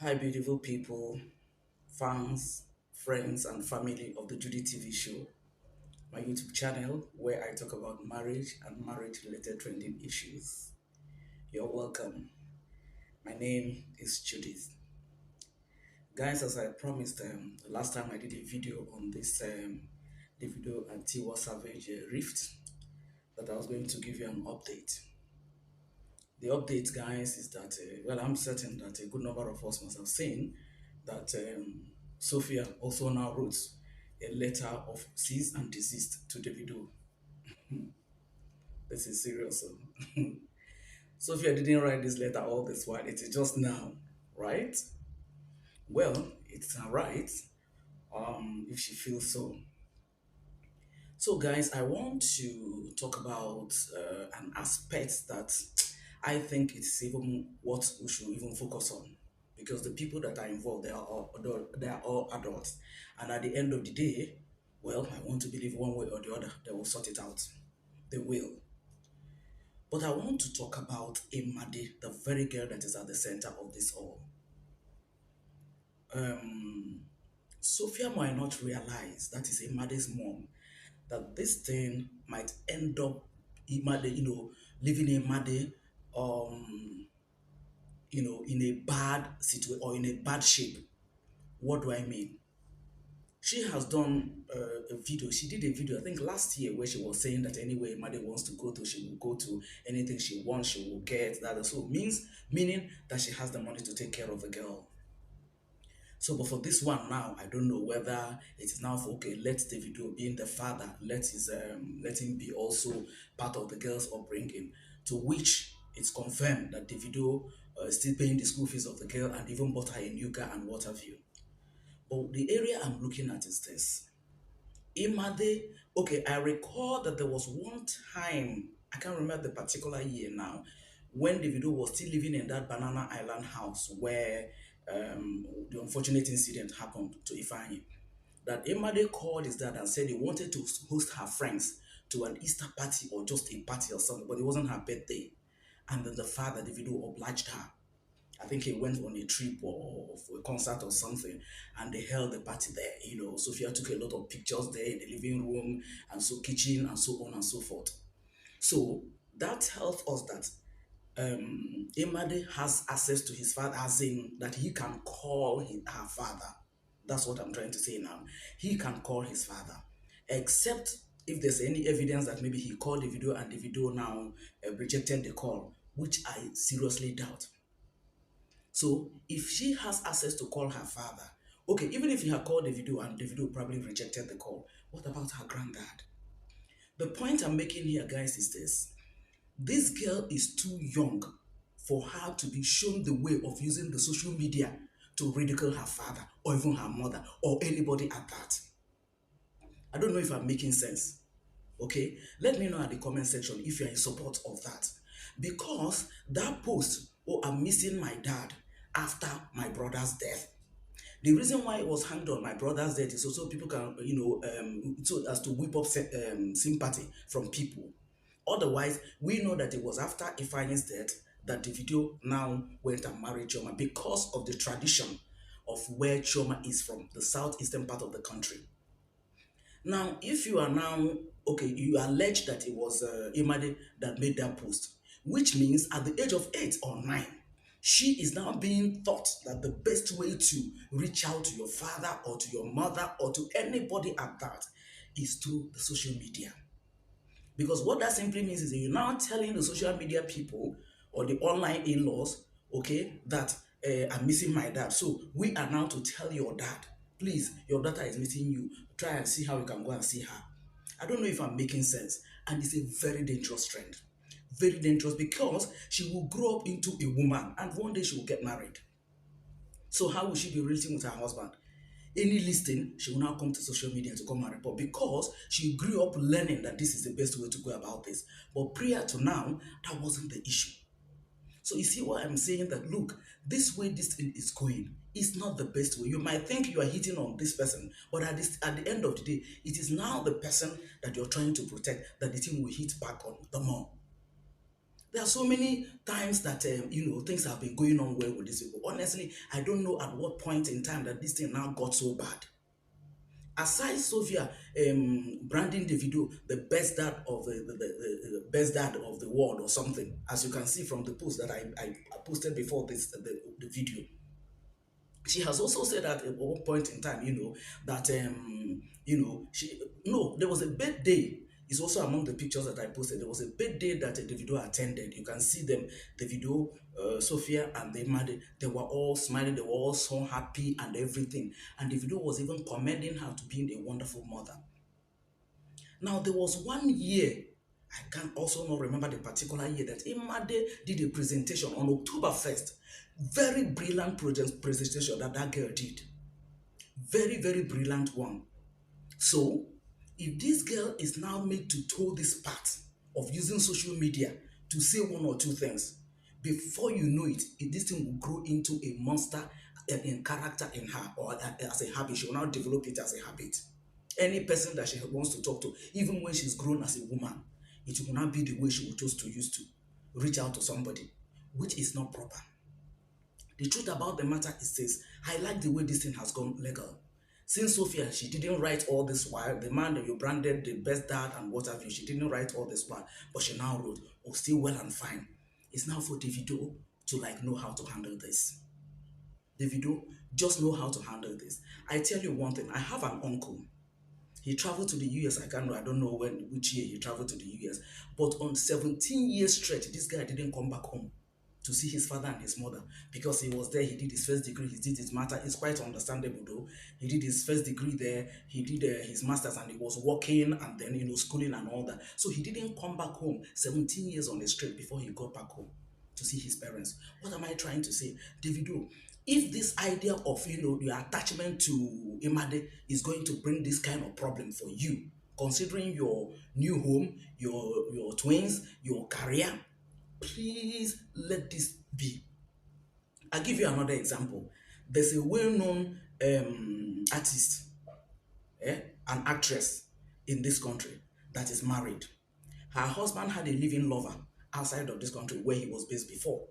Hi, beautiful people, fans, friends, and family of the Judy TV show, my YouTube channel where I talk about marriage and marriage related trending issues. You're welcome. My name is Judith. Guys, as I promised last time I did a video on this Davido and Tiwa Savage rift, that I was going to give you an update. The update, guys, is that, I'm certain that a good number of us must have seen that Sophia also now wrote a letter of cease and desist to Davido. This is serious. Sophia didn't write this letter all this while, it is just now, right? Well, it's her right if she feels so. So, guys, I want to talk about an aspect that I think it's even what we should even focus on, because the people that are involved, they are all adults, and at the end of the day, well, I want to believe one way or the other they will sort it out. They will. But I want to talk about Imade, the very girl that is at the center of this all. Um, Sophia might not realize, that is Imade's mom, that this thing might end up Imade, leaving Imade, um, in a bad situation or in a bad shape. What do I mean? She has done a video. She did a video, I think last year, where she was saying that anywhere Imade wants to go to, she will go to. Anything she wants, she will get. That also meaning that she has the money to take care of the girl. So, but for this one now, I don't know whether it is now for, okay, let Davido being the father, let him be also part of the girl's upbringing. To which it's confirmed that Davido is still paying the school fees of the girl and even bought her a new car and what have you. But the area I'm looking at is this. Imade, okay, I recall that there was one time, I can't remember the particular year now, when Davido was still living in that Banana Island house where the unfortunate incident happened to Ifeanyi. That Imade called his dad and said he wanted to host her friends to an Easter party or just a party or something, but it wasn't her birthday. And then the father, Davido, obliged her. I think he went on a trip or for a concert or something, and they held the party there. Sophia took a lot of pictures there in the living room and so kitchen and so on and so forth. So that tells us that Imade has access to his father, as in that he can call her father. That's what I'm trying to say now. He can call his father, except if there's any evidence that maybe he called the video and the video now rejected the call, which I seriously doubt. So if she has access to call her father, okay, even if he had called Davido and Davido probably rejected the call, what about her granddad? The point I'm making here, guys, is this. This girl is too young for her to be shown the way of using the social media to ridicule her father or even her mother or anybody at that. I don't know if I'm making sense. Okay, let me know at the comment section if you're in support of that. Because that post, oh, I'm missing my dad after my brother's death. The reason why it was hanged on my brother's death is also people can, so as to whip up sympathy from people. Otherwise, we know that it was after Ifeanyi's death that the video now went and married Choma because of the tradition of where Choma is from, the southeastern part of the country. Now, if you are now, okay, you allege that it was Imade that made that post, which means at the age of 8 or 9, she is now being taught that the best way to reach out to your father or to your mother or to anybody at that is through the social media. Because what that simply means is that you're now telling the social media people or the online in-laws, okay, that I'm missing my dad. So we are now to tell your dad, please, your daughter is missing you. Try and see how you can go and see her. I don't know if I'm making sense. And it's a very dangerous trend. Very dangerous, because she will grow up into a woman and one day she will get married. So how will she be relating with her husband? Any listing, she will now come to social media to come and report, because she grew up learning that this is the best way to go about this. But prior to now, that wasn't the issue. So you see why I'm saying that, look, this way this thing is going is not the best way. You might think you are hitting on this person, but at the end of the day, it is now the person that you're trying to protect that the thing will hit back on the more. There are so many times that things have been going on well with these people. Honestly, I don't know at what point in time that this thing now got so bad. Aside Sophia branding Davido the best dad of the best dad of the world or something, as you can see from the post that I posted before this the video, she has also said that at one point in time, that she no, there was a birthday. It's also among the pictures that I posted. There was a birthday that Davido attended. You can see them, Davido, Sophia, and the Imade. They were all smiling. They were all so happy and everything. And Davido was even commending her to being a wonderful mother. Now there was one year, I can also not remember the particular year, that Imade did a presentation on October 1st. Very brilliant presentation that that girl did. Very, very brilliant one. So, if this girl is now made to toe this path of using social media to say one or two things, before you know it, this thing will grow into a monster in character in her, or as a habit. She will now develop it as a habit. Any person that she wants to talk to, even when she's grown as a woman, it will not be the way she will choose to use to reach out to somebody, which is not proper. The truth about the matter is this: I like the way this thing has gone legal. Since Sophia, she didn't write all this while, the man that you branded the best dad and what have you, she didn't write all this while, but she now wrote, oh, still well and fine. It's now for Davido to like know how to handle this. Davido, just know how to handle this. I tell you one thing, I have an uncle. He traveled to the US. I don't know which year he traveled to the US. But on 17 years straight, this guy didn't come back home to see his father and his mother, because he was there. He did his first degree. He did his master. It's quite understandable though. He did his first degree there. He did his masters, and he was working and then schooling and all that. So he didn't come back home 17 years on the straight before he got back home to see his parents. What am I trying to say? Davido, if this idea of your attachment to Imade is going to bring this kind of problem for you, considering your new home, your twins, your career, please let this be. I'll give you another example. There's a well-known artist, an actress in this country that is married. Her husband had a living lover outside of this country where he was based before.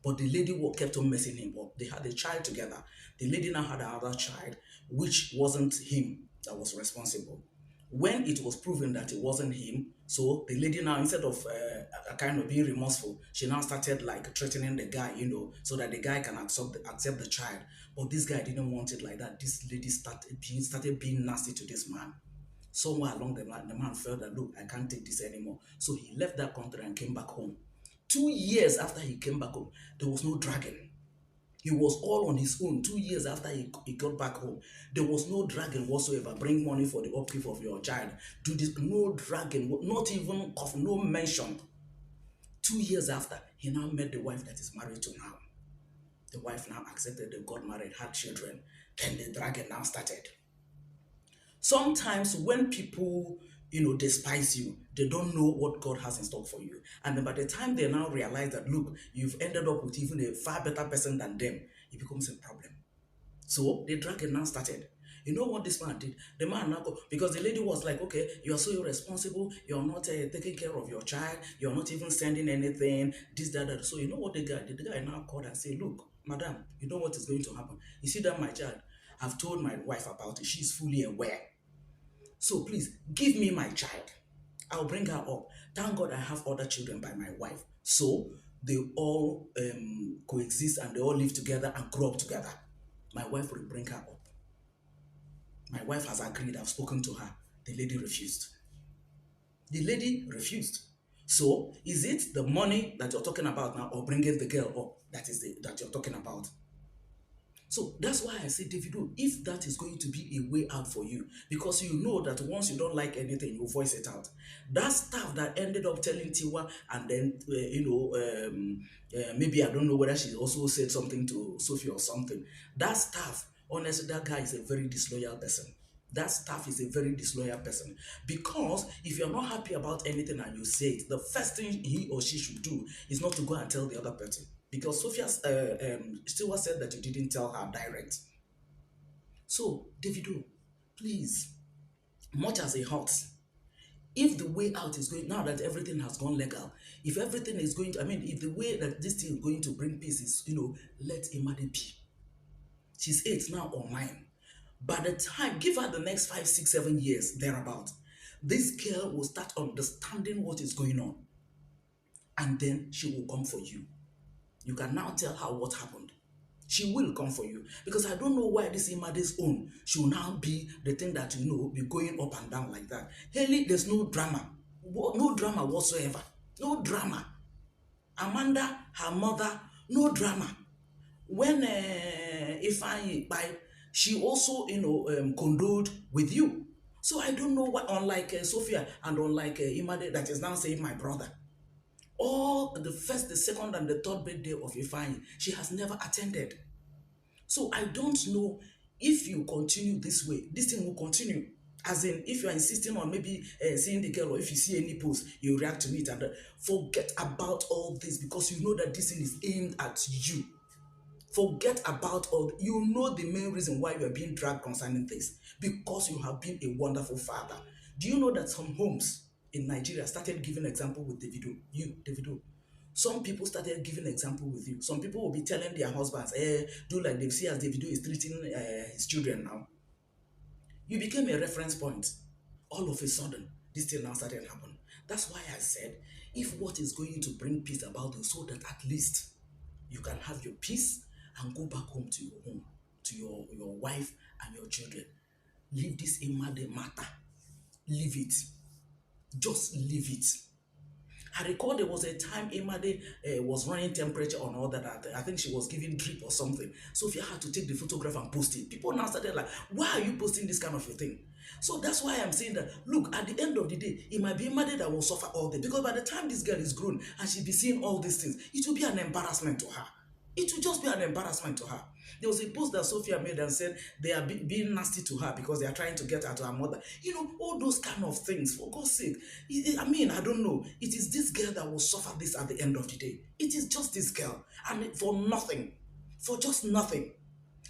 But the lady kept on messing him up. They had a child together. The lady now had another child, which wasn't him that was responsible. When it was proven that it wasn't him, so the lady now, instead of kind of being remorseful, she now started like threatening the guy, so that the guy can accept the child. But this guy didn't want it like that. This lady started being nasty to this man. Somewhere along the line, the man felt that, look, I can't take this anymore. So he left that country and came back home. 2 years after he came back home, there was no dragging. He was all on his own. 2 years after he got back home, there was no dragging whatsoever. Bring money for the upkeep of your child. Do this, no dragging, not even of no mention. 2 years after, he now met the wife that is married to now. The wife now accepted, they got married, had children. Then the dragging now started. Sometimes when people, despise you, they don't know what God has in stock for you. And then by the time they now realize that, look, you've ended up with even a far better person than them, it becomes a problem. So the dragging now started. You know what this man did? The man now because the lady was like, okay, you are so irresponsible. You're not taking care of your child. You're not even sending anything. This, that, that. So you know what the guy did? The guy now called and said, look, madam, you know what is going to happen. You see that my child, I've told my wife about it. She's fully aware. So please give me my child. I'll bring her up. Thank God I have other children by my wife. So they all coexist and they all live together and grow up together. My wife will bring her up. My wife has agreed. I've spoken to her. The lady refused. The lady refused. So is it the money that you're talking about now, or bringing the girl up that you're talking about? So that's why I say, Davido, if that is going to be a way out for you, because you know that once you don't like anything, you voice it out. That stuff that ended up telling Tiwa, and then, maybe I don't know whether she also said something to Sophie or something. That stuff, honestly, that guy is a very disloyal person. That staff is a very disloyal person, because if you're not happy about anything and you say it, the first thing he or she should do is not to go and tell the other person, because Sophia Stewart said that you didn't tell her direct. So Davido, please, much as it hurts, If the way out is going, now that everything has gone legal, if everything is going to, I mean, if the way that this thing is going to bring peace is, let Imade be. She's 8 now or 9. By the time, give her the next 5, 6, 7 years, thereabout, this girl will start understanding what is going on. And then she will come for you. You can now tell her what happened. She will come for you. Because I don't know why this Imade's own should now be the thing that, be going up and down like that. Haley, there's no drama. No drama whatsoever. No drama. Amanda, her mother, no drama. When Ifeanyi by, she also, condoled with you. So I don't know what, unlike Sophia and unlike Imade that is now saying my brother, all the first, the second, and the third birthday of Ifeanyi, she has never attended. So I don't know if you continue this way, this thing will continue. As in, if you are insisting on maybe seeing the girl, or if you see any post, you react to it, and forget about all this, because you know that this thing is aimed at you. Forget about all. You know the main reason why you are being dragged concerning this, because you have been a wonderful father. Do you know that some homes in Nigeria started giving example with Davido? Davido. Some people started giving example with you. Some people will be telling their husbands, do like they see as Davido is treating his children now. You became a reference point. All of a sudden, this thing now started happening. That's why I said, if what is going to bring peace about you, so that at least you can have your peace and go back home to your home, to your wife and your children. Leave this Imade matter. Leave it. Just leave it. I recall there was a time Imade was running temperature on all that. I think she was giving drip or something. Sophia had to take the photograph and post it. People now started like, why are you posting this kind of a thing? So that's why I'm saying that, look, at the end of the day, it might be Imade that will suffer all day. Because by the time this girl is grown and she'll be seeing all these things, it will be an embarrassment to her. It will just be an embarrassment to her. There was a post that Sophia made and said they are being nasty to her because they are trying to get her to her mother. All those kind of things, for God's sake. I don't know. It is this girl that will suffer this at the end of the day. It is just this girl. And for nothing. For just nothing.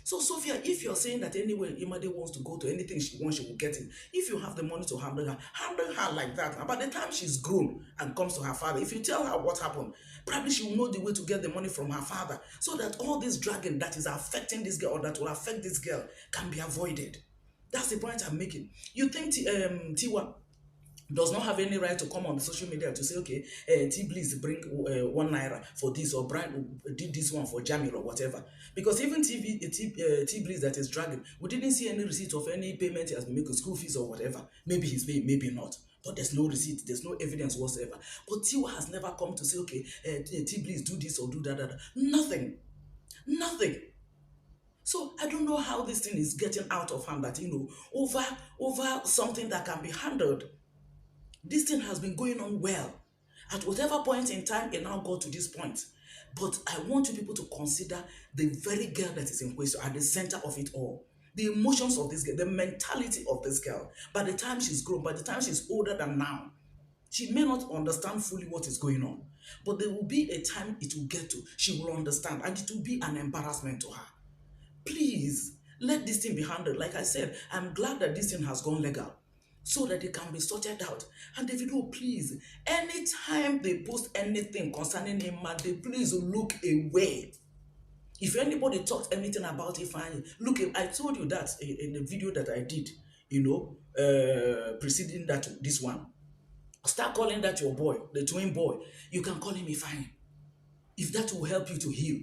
So, Sophia, if you're saying that anyway Imade wants to go to anything she wants, she will get it. If you have the money to handle her like that. And by the time she's grown and comes to her father, if you tell her what happened, probably she will know the way to get the money from her father, so that all this dragging that is affecting this girl or that will affect this girl can be avoided. That's the point I'm making. You think Tiwa does not have any right to come on the social media to say, okay, T please bring 1 naira for this, or Brian did this one for Jamil or whatever. Because even T Bliss that is dragging, we didn't see any receipt of any payment he has been making, school fees or whatever. Maybe he's paid, maybe not. But there's no receipt, there's no evidence whatsoever. But Tiwa has never come to say, okay, T please do this or do that. Nothing. Nothing. So I don't know how this thing is getting out of hand, that over something that can be handled. This thing has been going on well. At whatever point in time, it now got to this point. But I want you people to consider the very girl that is in question at the center of it all. The emotions of this girl, the mentality of this girl. By the time she's grown, by the time she's older than now, she may not understand fully what is going on. But there will be a time it will get to, she will understand, and it will be an embarrassment to her. Please, let this thing be handled. Like I said, I'm glad that this thing has gone legal, so that it can be sorted out. And Davido, please, anytime they post anything concerning him, they please look away. If anybody talks anything about Ifeanyi, look, I told you that in the video that I did, preceding that, this one. Start calling that your boy, the twin boy. You can call him Ifeanyi, if that will help you to heal.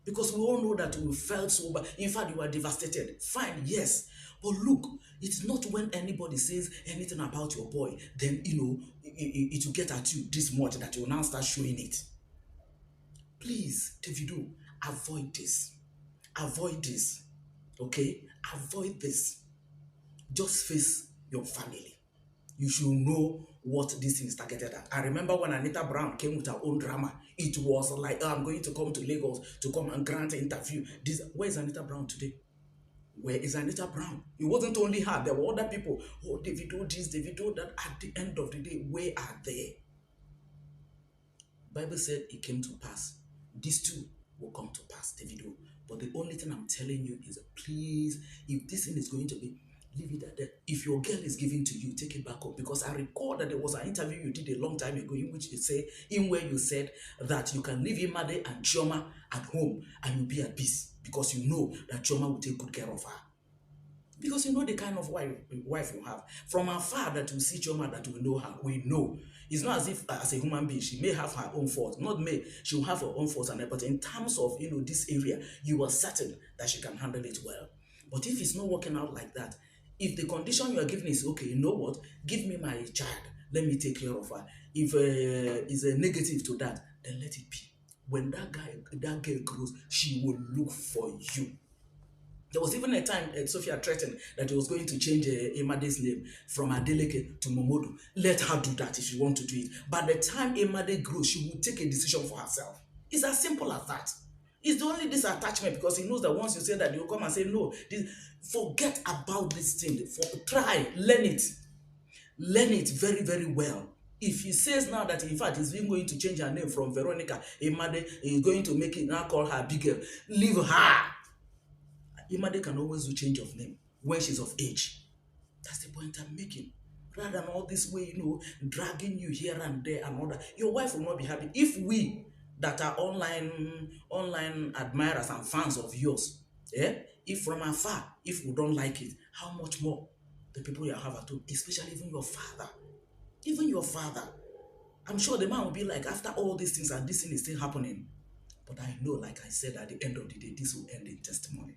Because we all know that we felt so bad. In fact, you were devastated. Fine, yes. But look, it's not when anybody says anything about your boy, then, it will get at you this much that you will now start showing it. Please, Davido, avoid this. Avoid this. Okay? Avoid this. Just face your family. You should know what this thing is targeted at. I remember when Anita Brown came with her own drama, it was like, oh, I'm going to come to Lagos to come and grant an interview. Where is Anita Brown today? Where is Anita Brown? It wasn't only her, there were other people. Oh, Davido this, Davido that. At the end of the day, where are they? Bible said it came to pass. These two will come to pass, Davido. But the only thing I'm telling you is, please, if this thing is going to be, Leave it at that. If your girl is giving to you, take it back home. Because I recall that there was an interview you did a long time ago in which where you said that you can leave Imade and Chioma at home and you'll be at peace because you know that Chioma will take good care of her. Because you know the kind of wife you have. From afar that you see Chioma that we know her, we know. It's not as if as a human being, she may have her own faults. Not may, she will have her own faults and everything. But in terms of this area, you are certain that she can handle it well. But if it's not working out like that, if the condition you are giving is okay, you know what? Give me my child. Let me take care of her. If is a negative to that, then let it be. When that girl grows, she will look for you. There was even a time Sophia threatened that he was going to change Imade's name from Adeleke to Momodu. Let her do that if she wants to do it. By the time Imade grows, she will take a decision for herself. It's as simple as that. It's only this attachment because he knows that once you say that, you'll come and say, no, forget about this thing. Try, learn it. Learn it very, very well. If he says now that in fact he's even going to change her name from Veronica Imade, he's going to make it now call her bigger, leave her. Imade can always do change of name when she's of age. That's the point I'm making. Rather than all this way, dragging you here and there and all that. Your wife will not be happy. If we that are online admirers and fans of yours, if from afar, if we don't like it, how much more the people you have at home, especially even your father. Even your father. I'm sure the man will be like, after all these things and this thing is still happening. But I know, like I said, at the end of the day, this will end in testimony.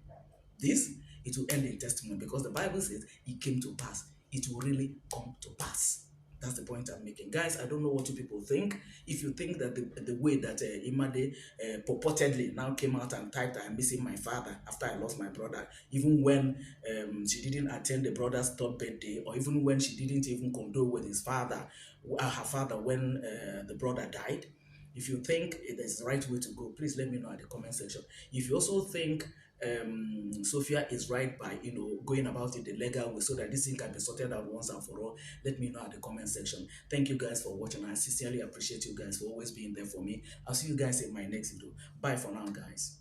It will end in testimony because the Bible says it came to pass. It will really come to pass. That's the point I'm making. Guys, I don't know what you people think. If you think that the way that Imade purportedly now came out and typed, I'm missing my father after I lost my brother, even when she didn't attend the brother's third birthday, or even when she didn't even condole with her father when the brother died. If you think it is the right way to go, please let me know at the comment section. If you also think Sophia is right by going about it the legal way so that this thing can be sorted out once and for all, let me know at the comment section. Thank you guys for watching. I sincerely appreciate you guys for always being there for me. I'll see you guys in my next video. Bye for now, guys.